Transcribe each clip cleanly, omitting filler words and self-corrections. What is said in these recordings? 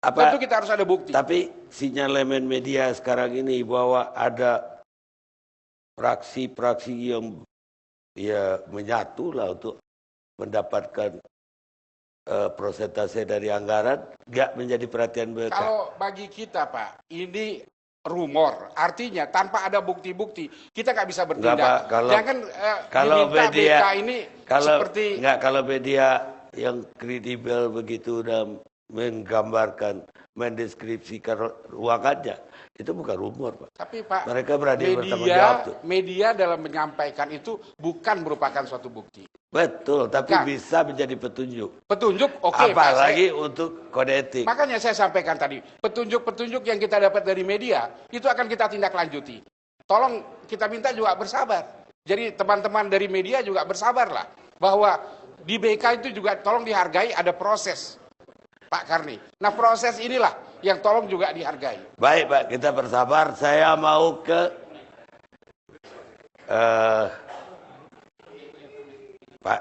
Tentu kita harus ada bukti. Tapi sinyalemen media sekarang ini bahwa ada praksi-praksi yang ya menyatu lah untuk mendapatkan prosentase dari anggaran, nggak menjadi perhatian BK. Kalau bagi kita Pak, ini rumor, artinya tanpa ada bukti-bukti kita nggak bisa bertindak. Kalau media BK ini seperti kalau media yang kredibel begitu dan menggambarkan, mendeskripsikan ruangannya, itu bukan rumor, Pak. Tapi Pak, mereka berani bertanggung jawab tuh. Media dalam menyampaikan itu bukan merupakan suatu bukti. Betul, tapi bisa menjadi petunjuk. Petunjuk, oke. Apalagi untuk kode etik. Makanya saya sampaikan tadi, petunjuk-petunjuk yang kita dapat dari media, itu akan kita tindak lanjuti. Tolong kita minta juga bersabar. Jadi teman-teman dari media juga bersabarlah. Bahwa di BK itu juga tolong dihargai, ada proses. Pak Karni. Nah proses inilah yang tolong juga dihargai. Baik Pak, kita bersabar. Saya mau ke Pak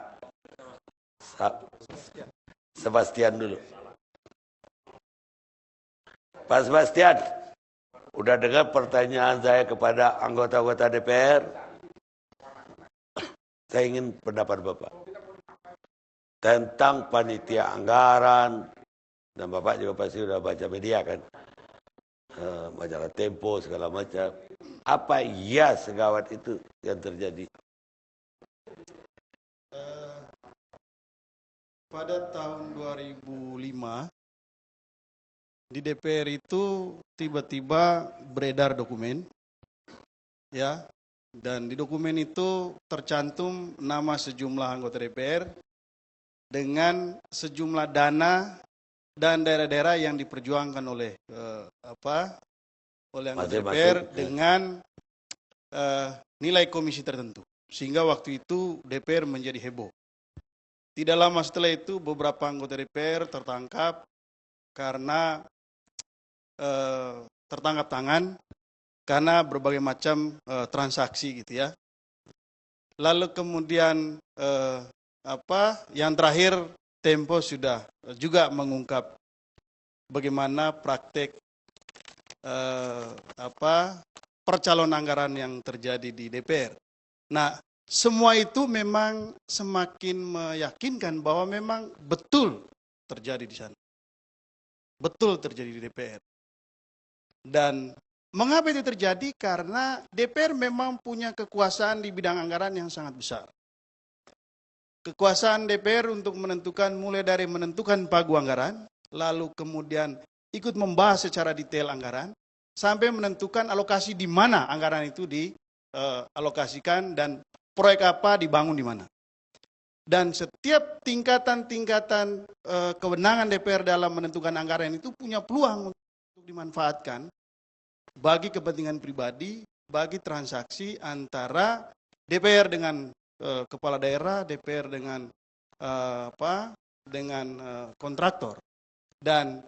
Sebastian dulu. Pak Sebastian, udah dengar pertanyaan saya kepada anggota-anggota DPR? Saya ingin pendapat Bapak tentang panitia anggaran, dan Bapak juga pasti sudah baca media kan, majalah Tempo segala macam. Apa iya segawat itu yang terjadi? Pada tahun 2005 di DPR itu tiba-tiba beredar dokumen, ya, dan di dokumen itu tercantum nama sejumlah anggota DPR dengan sejumlah dana dan daerah-daerah yang diperjuangkan oleh oleh anggota DPR dengan nilai komisi tertentu, sehingga waktu itu DPR menjadi heboh. Tidak lama setelah itu beberapa anggota DPR tertangkap karena tertangkap tangan karena berbagai macam transaksi gitu ya. Lalu kemudian yang terakhir Tempo sudah juga mengungkap bagaimana praktek percalonan anggaran yang terjadi di DPR. Nah, semua itu memang semakin meyakinkan bahwa memang betul terjadi di sana. Betul terjadi di DPR. Dan mengapa itu terjadi? Karena DPR memang punya kekuasaan di bidang anggaran yang sangat besar. Kekuasaan DPR untuk menentukan, mulai dari menentukan pagu anggaran, lalu kemudian ikut membahas secara detail anggaran, sampai menentukan alokasi di mana anggaran itu dialokasikan dan proyek apa dibangun di mana. Dan setiap tingkatan-tingkatan kewenangan DPR dalam menentukan anggaran itu punya peluang untuk dimanfaatkan bagi kepentingan pribadi, bagi transaksi antara DPR dengan kepala daerah, DPR dengan kontraktor. Dan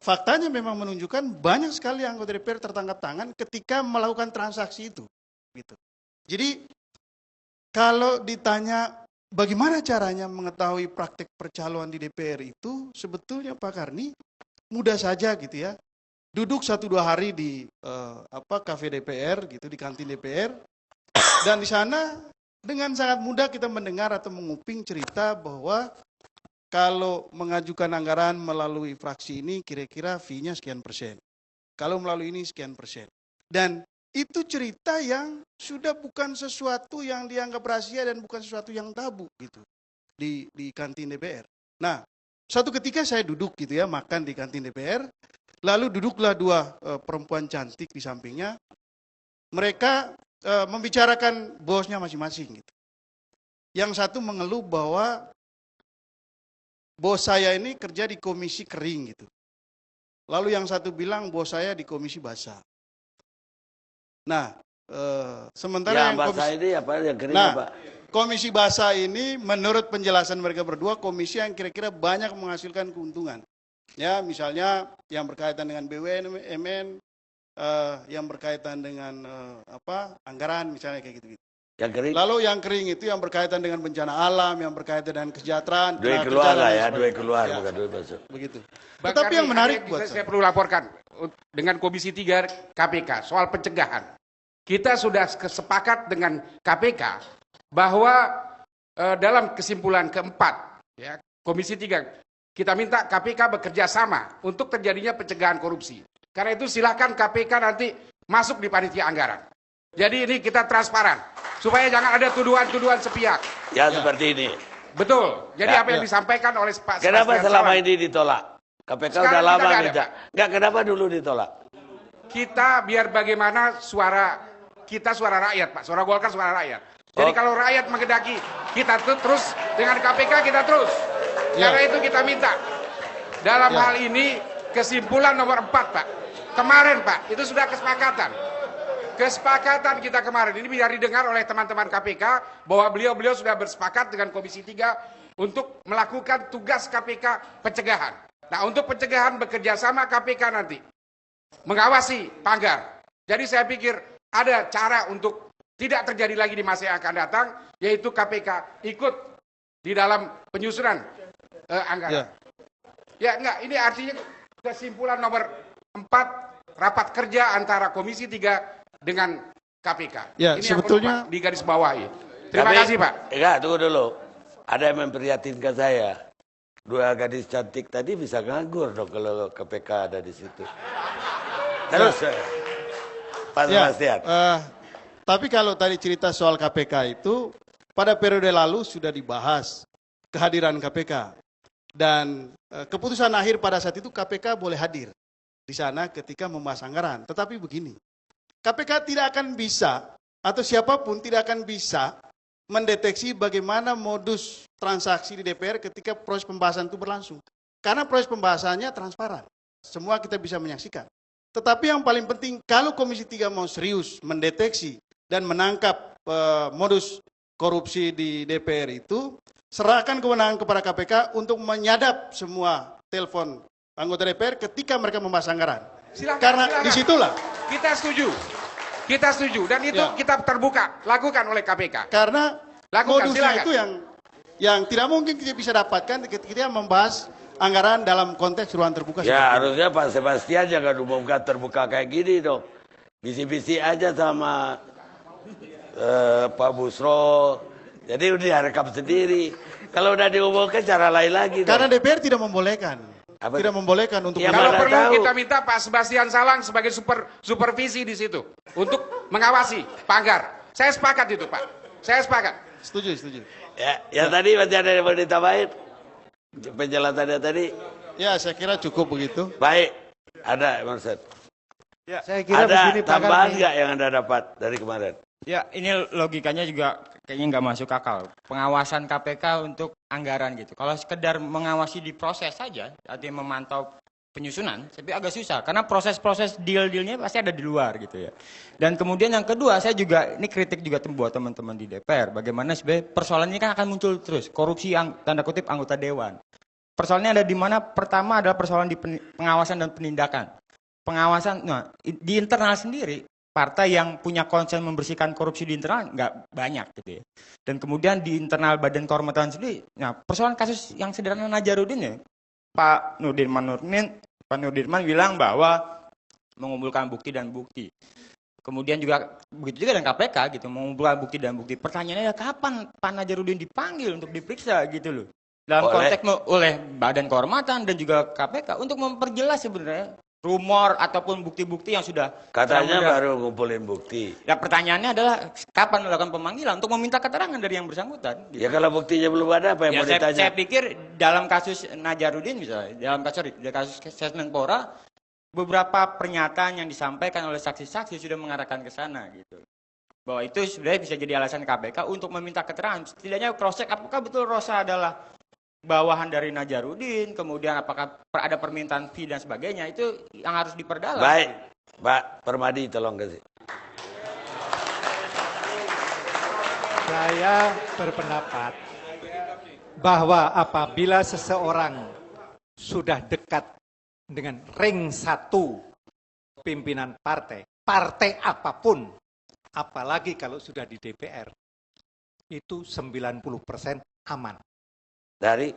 faktanya memang menunjukkan banyak sekali anggota DPR tertangkap tangan ketika melakukan transaksi itu. Gitu. Jadi kalau ditanya bagaimana caranya mengetahui praktek percalonan di DPR itu, sebetulnya Pak Karni mudah saja gitu ya. Duduk 1-2 hari di kafe DPR gitu, di kantin DPR, dan di sana dengan sangat mudah kita mendengar atau menguping cerita bahwa kalau mengajukan anggaran melalui fraksi ini kira-kira fee-nya sekian persen. Kalau melalui ini sekian persen. Dan itu cerita yang sudah bukan sesuatu yang dianggap rahasia dan bukan sesuatu yang tabu gitu di kantin DPR. Nah, suatu ketika saya duduk gitu ya, makan di kantin DPR, lalu duduklah 2 perempuan cantik di sampingnya. Mereka membicarakan bosnya masing-masing gitu. Yang satu mengeluh bahwa bos saya ini kerja di komisi kering gitu. Lalu yang satu bilang bos saya di komisi basah. Nah, sementara yang basah ini apa yang kering Pak? Komisi basah ini menurut penjelasan mereka berdua komisi yang kira-kira banyak menghasilkan keuntungan. Ya, misalnya yang berkaitan dengan BUMN, yang berkaitan dengan anggaran misalnya kayak gitu-gitu. Yang kering? Lalu yang kering itu yang berkaitan dengan bencana alam, yang berkaitan dengan kesejahteraan. Duit tenaga keluar kerja, lah dan ya, sebagainya. duit keluar Ya, bukan duit masuk. begitu. Bang Tetapi Karni, yang menarik ada yang buat saya perlu laporkan dengan Komisi 3 KPK soal pencegahan. Kita sudah sepakat dengan KPK bahwa dalam kesimpulan keempat, ya, Komisi 3, kita minta KPK bekerja sama untuk terjadinya pencegahan korupsi. Karena itu silakan KPK nanti masuk di panitia anggaran. Jadi ini kita transparan, supaya jangan ada tuduhan-tuduhan sepihak. Ya, seperti ini. Betul. Jadi Ya, apa yang disampaikan oleh Pak Kenapa Sebastian selama Salang, ini ditolak? KPK Sekarang udah kita lama nggak ada, minta. Pak. Enggak, kenapa dulu ditolak? kita biar bagaimana suara kita suara rakyat, Pak. Suara Golkar suara rakyat. Jadi kalau rakyat menghendaki kita terus dengan KPK kita terus. Ya. Karena itu kita minta. Dalam Ya. hal ini kesimpulan nomor 4, Pak. Kemarin, Pak, itu sudah kesepakatan. Kesepakatan kita kemarin ini biar didengar oleh teman-teman KPK bahwa beliau sudah bersepakat dengan Komisi 3 untuk melakukan tugas KPK pencegahan. Nah, untuk pencegahan bekerja sama KPK nanti mengawasi Panggar. Jadi saya pikir ada cara untuk tidak terjadi lagi di masa yang akan datang, yaitu KPK ikut di dalam penyusunan anggaran. Ya enggak, ini artinya kesimpulan nomor 4 rapat kerja antara Komisi 3 dengan KPK. Ya, ini sebetulnya yang perlu, Pak, di garis bawahi. Terima kasih, Pak. Enggak, tunggu dulu. Ada yang memprihatinkan saya. 2 gadis cantik tadi bisa nganggur dong kalau KPK ada di situ. Terus, Pak Sebastian. Tapi kalau tadi cerita soal KPK itu, pada periode lalu sudah dibahas kehadiran KPK. Dan keputusan akhir pada saat itu KPK boleh hadir di sana ketika membahas anggaran. Tetapi begini, KPK tidak akan bisa, atau siapapun tidak akan bisa mendeteksi bagaimana modus transaksi di DPR ketika proses pembahasan itu berlangsung. Karena proses pembahasannya transparan. Semua kita bisa menyaksikan. Tetapi yang paling penting, kalau Komisi 3 mau serius mendeteksi dan menangkap modus korupsi di DPR itu, serahkan kewenangan kepada KPK untuk menyadap semua telepon anggota DPR ketika mereka membahas anggaran. Silakan, Karena silakan. disitulah. Kita setuju. Kita setuju. Dan itu kita terbuka. Lakukan oleh KPK. Karena Lakukan, modusnya silakan. itu yang tidak mungkin kita bisa dapatkan ketika kita membahas anggaran dalam konteks ruang terbuka. Ya, harusnya Pak Sebastian jangan umumkan terbuka kayak gini dong. Bisi-bisi aja sama Pak Busro. Jadi udah rekam sendiri. Kalau udah diumumkan cara lain lagi. Karena dong. DPR tidak membolehkan. Apa? Tidak membolehkan untuk Ya, Kalau mana perlu tahu. kita minta Pak Sebastian Salang sebagai supervisi di situ untuk mengawasi Panggar. Saya sepakat itu, Pak. Saya sepakat. Setuju. Ya, yang tadi masih ada yang mau ditambahin? Penjelasannya tadi. Ya, saya kira cukup begitu. Baik. Ada, Marset. Ya, saya kira Ada begini Pak tambahan Karni. nggak yang Anda dapat dari kemarin? Ya, ini logikanya juga kayaknya nggak masuk akal. Pengawasan KPK untuk anggaran gitu. Kalau sekedar mengawasi di proses saja, artinya memantau penyusunan, tapi agak susah. Karena proses-proses deal-dealnya pasti ada di luar gitu ya. Dan kemudian yang kedua, saya juga, ini kritik juga buat teman-teman di DPR. Bagaimana sebenarnya persoalan ini kan akan muncul terus. Korupsi tanda kutip anggota dewan. Persoalannya ada di mana? Pertama adalah persoalan di pengawasan dan penindakan. Pengawasan, nah, di internal sendiri, partai yang punya konsen membersihkan korupsi di internal nggak banyak gitu ya. Dan kemudian di internal Badan Kehormatan sendiri, nah persoalan kasus yang sederhana Najarudin ya, Pak Nurdirman bilang bahwa mengumpulkan bukti dan bukti. Kemudian juga begitu juga dengan KPK gitu, mengumpulkan bukti dan bukti. Pertanyaannya kapan Pak Najarudin dipanggil untuk diperiksa gitu loh. Dalam konteks oleh Badan Kehormatan dan juga KPK untuk memperjelas sebenarnya rumor ataupun bukti-bukti yang sudah Katanya baru ngumpulin bukti. Ya pertanyaannya adalah kapan melakukan pemanggilan untuk meminta keterangan dari yang bersangkutan. Gitu. Ya kalau buktinya belum ada, apa yang mau ditanya? Saya pikir dalam kasus Najarudin misalnya, dalam kasus Menpora, beberapa pernyataan yang disampaikan oleh saksi-saksi sudah mengarahkan ke sana gitu. Bahwa itu sebenarnya bisa jadi alasan KPK untuk meminta keterangan. Setidaknya cross-check apakah betul Rosa adalah bawahan dari Najarudin, kemudian apakah ada permintaan fee dan sebagainya, itu yang harus diperdalam. Baik, Pak Permadi tolong kasih. Saya berpendapat bahwa apabila seseorang sudah dekat dengan ring 1 pimpinan partai, partai apapun, apalagi kalau sudah di DPR, itu 90% aman. Dari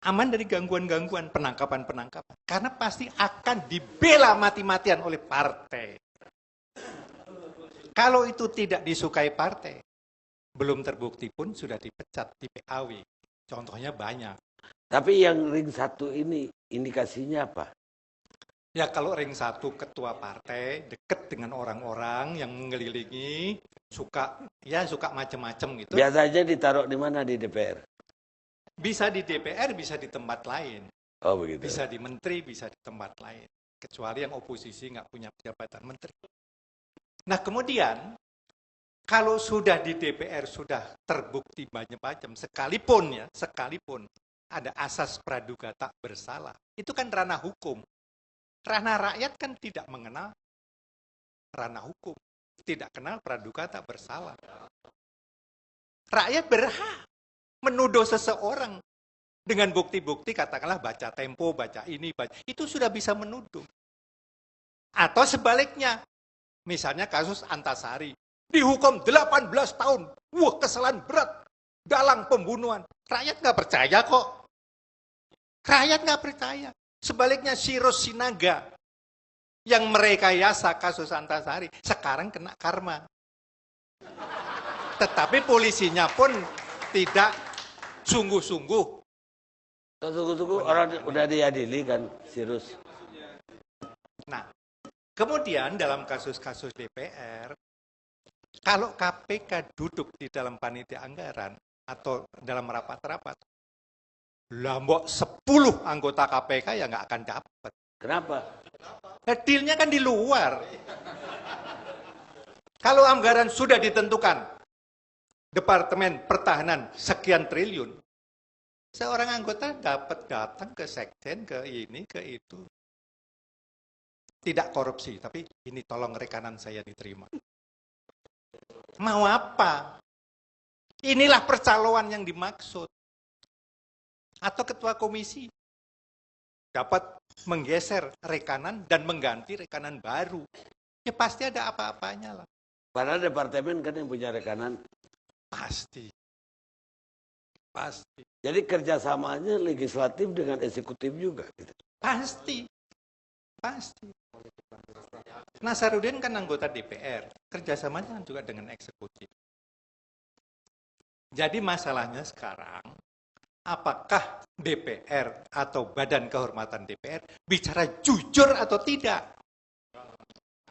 Aman dari gangguan-gangguan, penangkapan-penangkapan. Karena pasti akan dibela mati-matian oleh partai. Kalau itu tidak disukai partai, belum terbukti pun sudah dipecat di PAW. Contohnya banyak. tapi yang ring 1 ini indikasinya apa? Ya kalau ring 1 ketua partai dekat dengan orang-orang yang mengelilingi, suka macam-macam gitu. Biasanya ditaruh di mana di DPR? Bisa di DPR, bisa di tempat lain. Oh begitu. Bisa di menteri, bisa di tempat lain. Kecuali yang oposisi nggak punya jabatan menteri. Nah kemudian, kalau sudah di DPR sudah terbukti macam-macam, sekalipun ada asas praduga tak bersalah, itu kan ranah hukum. Ranah rakyat kan tidak mengenal ranah hukum, tidak kenal praduga tak bersalah. Rakyat berhak menuduh seseorang dengan bukti-bukti, katakanlah baca Tempo, baca ini, itu sudah bisa menuduh. Atau sebaliknya, misalnya kasus Antasari, dihukum 18 tahun, wah kesalahan berat, dalang pembunuhan. Rakyat nggak percaya kok. Rakyat nggak percaya. Sebaliknya Sirus Sinaga, yang merekayasa kasus Antasari, sekarang kena karma. Tetapi polisinya pun tidak sungguh-sungguh. Tunggu, orang udah diadili kan, Sirus. Nah, kemudian dalam kasus-kasus DPR, kalau KPK duduk di dalam panitia anggaran atau dalam rapat-rapat, lambok 10 anggota KPK ya nggak akan dapat. Kenapa? Nah, dealnya kan di luar. Kalau anggaran sudah ditentukan, Departemen Pertahanan sekian triliun, seorang anggota dapat datang ke sekjen, ke ini, ke itu. Tidak korupsi, tapi ini tolong rekanan saya diterima. Mau apa? Inilah percaloan yang dimaksud. Atau ketua komisi dapat menggeser rekanan dan mengganti rekanan baru. Ya pasti ada apa-apanya lah. Padahal departemen kan yang punya rekanan. Pasti. Jadi kerjasamanya legislatif dengan eksekutif juga. Gitu. Pasti. Nasaruddin kan anggota DPR. Kerjasamanya kan juga dengan eksekutif. Jadi masalahnya sekarang, apakah DPR atau Badan Kehormatan DPR bicara jujur atau tidak?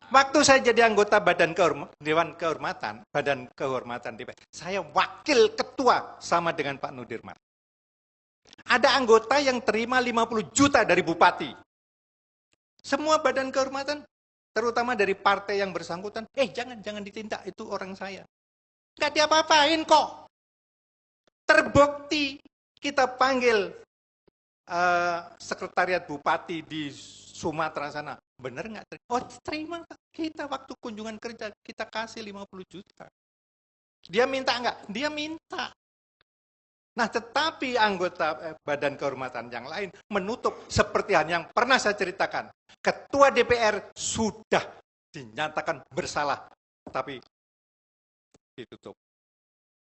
Waktu saya jadi anggota Badan Kehormatan DPR, saya wakil ketua sama dengan Pak Nudirman. Ada anggota yang terima 50 juta dari bupati. Semua Badan Kehormatan, terutama dari partai yang bersangkutan, jangan ditindak, itu orang saya. Nggak diapa-apain kok. Terbukti kita panggil sekretariat bupati di Sumatera sana. Benar nggak? Oh terima kita waktu kunjungan kerja kita kasih 50 juta. Dia minta nggak? Dia minta. Nah tetapi anggota Badan Kehormatan yang lain menutup seperti yang pernah saya ceritakan. Ketua DPR sudah dinyatakan bersalah, tapi ditutup.